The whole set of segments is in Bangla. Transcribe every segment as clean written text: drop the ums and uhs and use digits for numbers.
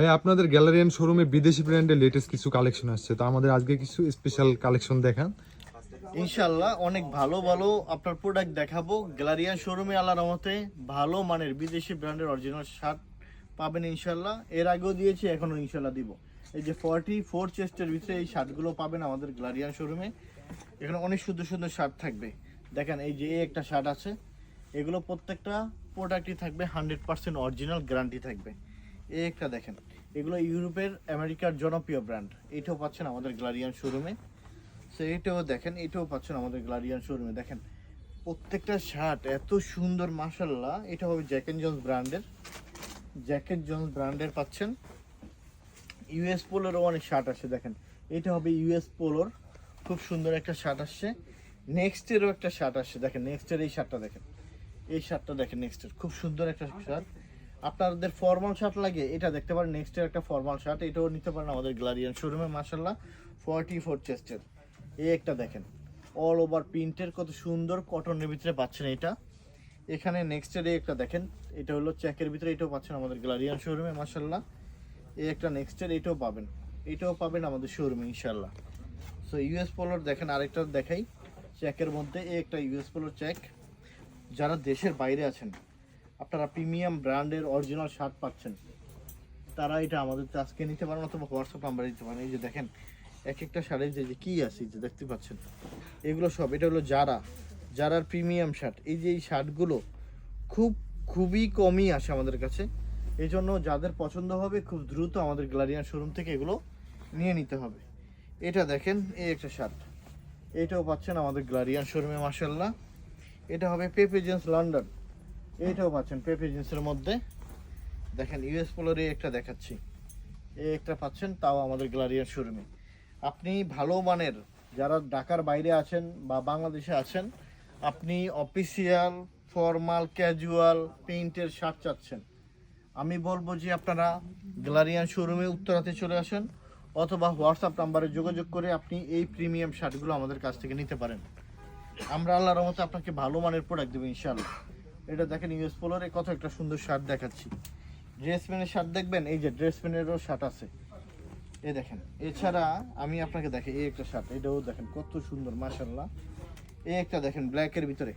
ভাই আপনাদের গ্যালারিয়ান শোরুমে বিদেশি ব্র্যান্ডের লেটেস্ট কিছু কালেকশন আসছে, তো আমাদের আজকে কিছু স্পেশাল কালেকশন দেখান। ইনশাল্লাহ অনেক ভালো ভালো আপনার প্রোডাক্ট দেখাবো। গ্যালারিয়ান শোরুমে আল্লাহর রহমতে ভালো মানের বিদেশি ব্র্যান্ডের অরিজিনাল শার্ট পাবেন ইনশাল্লাহ। এর আগেও দিয়েছি, এখনও ইনশাল্লাহ দিব। এই যে 44 চেস্টের ভিতরে এই শার্টগুলো পাবেন আমাদের গ্যালারিয়ান শোরুমে। এখানে অনেক সুন্দর সুন্দর শার্ট থাকবে। দেখেন এই যে এই একটা শার্ট আছে, এগুলো প্রত্যেকটা প্রোডাক্টই থাকবে 100% অরিজিনাল, গ্যারান্টি থাকবে। এই একটা দেখেন, এগুলো ইউরোপের আমেরিকার জনপ্রিয় ব্র্যান্ড, এটাও পাচ্ছেন আমাদের গ্যালারিয়ান শোরুমে। সো এটাও দেখেন, এটাও পাচ্ছেন আমাদের গ্যালারিয়ান শোরুমে। দেখেন প্রত্যেকটা শার্ট এত সুন্দর মাশাল্লাহ। এটা হবে জ্যাক এন্ড জোন্স ব্র্যান্ডের, জ্যাক এন্ড জোন্স ব্র্যান্ডের পাচ্ছেন। ইউএস পোলোরও অনেক শার্ট আসে, দেখেন এটা হবে ইউএস পোলোর, খুব সুন্দর একটা শার্ট আসছে। নেক্সটেরও একটা শার্ট আসছে, দেখেন নেক্সটের এই শার্টটা দেখেন, এই শার্টটা দেখেন নেক্সটের, খুব সুন্দর একটা শার্ট। আপনাদের ফর্মাল শার্ট লাগে এটা দেখতে পারেন, নেক্সটের একটা ফর্মাল শার্ট, এটাও নিতে পারেন আমাদের গ্যালারিয়ান শোরুমে মাশাল্লাহ। 44 চেস্টের এই একটা দেখেন, অল ওভার প্রিন্টের, কত সুন্দর কটনের ভিতরে পাচ্ছেন এটা। এখানে নেক্সটের এই একটা দেখেন, এটা হলো চেকের ভিতরে, এটাও পাচ্ছেন আমাদের গ্যালারিয়ান শোরুমে মাশাল্লাহ। এই একটা নেক্সটের, এটাও পাবেন, এটাও পাবেন আমাদের শোরুমে ইনশাল্লাহ। সো ইউএস পোলোর দেখেন, আরেকটা দেখাই চেকের মধ্যে, এই একটা ইউএস পোলোর চেক। যারা দেশের বাইরে আছেন, আপনারা প্রিমিয়াম ব্র্যান্ডের অরিজিনাল শার্ট পাচ্ছেন, তারা এটা আমাদের আজকে নিতে পারেন অথবা হোয়াটসঅ্যাপ নাম্বারে দিতে পারেন। এই যে দেখেন এক একটা শার্টের যে কী আছে, যে দেখতে পাচ্ছেন এগুলো সব, এটা হলো যারার প্রিমিয়াম শার্ট। এই যে এই শার্টগুলো খুবই কমই আসে আমাদের কাছে, এই জন্য যাদের পছন্দ হবে খুব দ্রুত আমাদের গ্যালারিয়ান শোরুম থেকে এগুলো নিয়ে নিতে হবে। এটা দেখেন এই একটা শার্ট, এটাও পাচ্ছেন আমাদের গ্যালারিয়ান শোরুমে মাশাল্লাহ। এটা হবে পেপে জিন্স লন্ডন, এইটাও পাচ্ছেন পেপে জিন্সের মধ্যে। দেখেন ইউএস পোলোরে একটা দেখাচ্ছি, এই একটা পাচ্ছেন, তাও আমাদের গ্যালারিয়ান শোরুমে। আপনি ভালো মানের, যারা ঢাকার বাইরে আছেন বা বাংলাদেশে আছেন, আপনি অফিসিয়াল ফর্মাল ক্যাজুয়াল প্রিন্টের শার্ট চাচ্ছেন, আমি বলবো যে আপনারা গ্যালারিয়ান শোরুমে উত্তরাতে চলে আসেন, অথবা হোয়াটসঅ্যাপ নাম্বারে যোগাযোগ করে আপনি এই প্রিমিয়াম শার্টগুলো আমাদের কাছ থেকে নিতে পারেন। আমরা আল্লাহর রহমতে আপনাকে ভালো মানের প্রোডাক্ট দেবো ইনশাআল্লাহ। এটা দেখেন ইউএস পোলোর, কত একটা সুন্দর শার্ট দেখাচ্ছি। ড্রেসম্যানের শার্ট দেখবেন, এই যে ড্রেসম্যানেরও শার্ট আছে, এই দেখেন। এছাড়া আমি আপনাকে দেখে এই একটা শার্ট, এটাও দেখেন কত সুন্দর মাশাআল্লাহ। এই একটা দেখেন ব্ল্যাকের ভিতরে,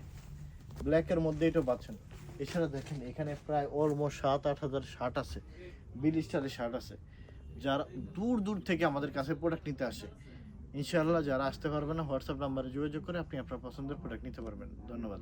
ব্ল্যাকের মধ্যে এটাও পাচ্ছেন। এছাড়া দেখেন এখানে প্রায় অলমোস্ট 7-8 হাজার শার্ট আছে, বিলিস্টারের শার্ট আছে। যারা দূর দূর থেকে আমাদের কাছে প্রোডাক্ট নিতে আসে, ইনশাআল্লাহ যারা আসতে পারবে না হোয়াটসঅ্যাপ নাম্বারে যোগাযোগ করে আপনি আপনার পছন্দের প্রোডাক্ট নিতে পারবেন। ধন্যবাদ।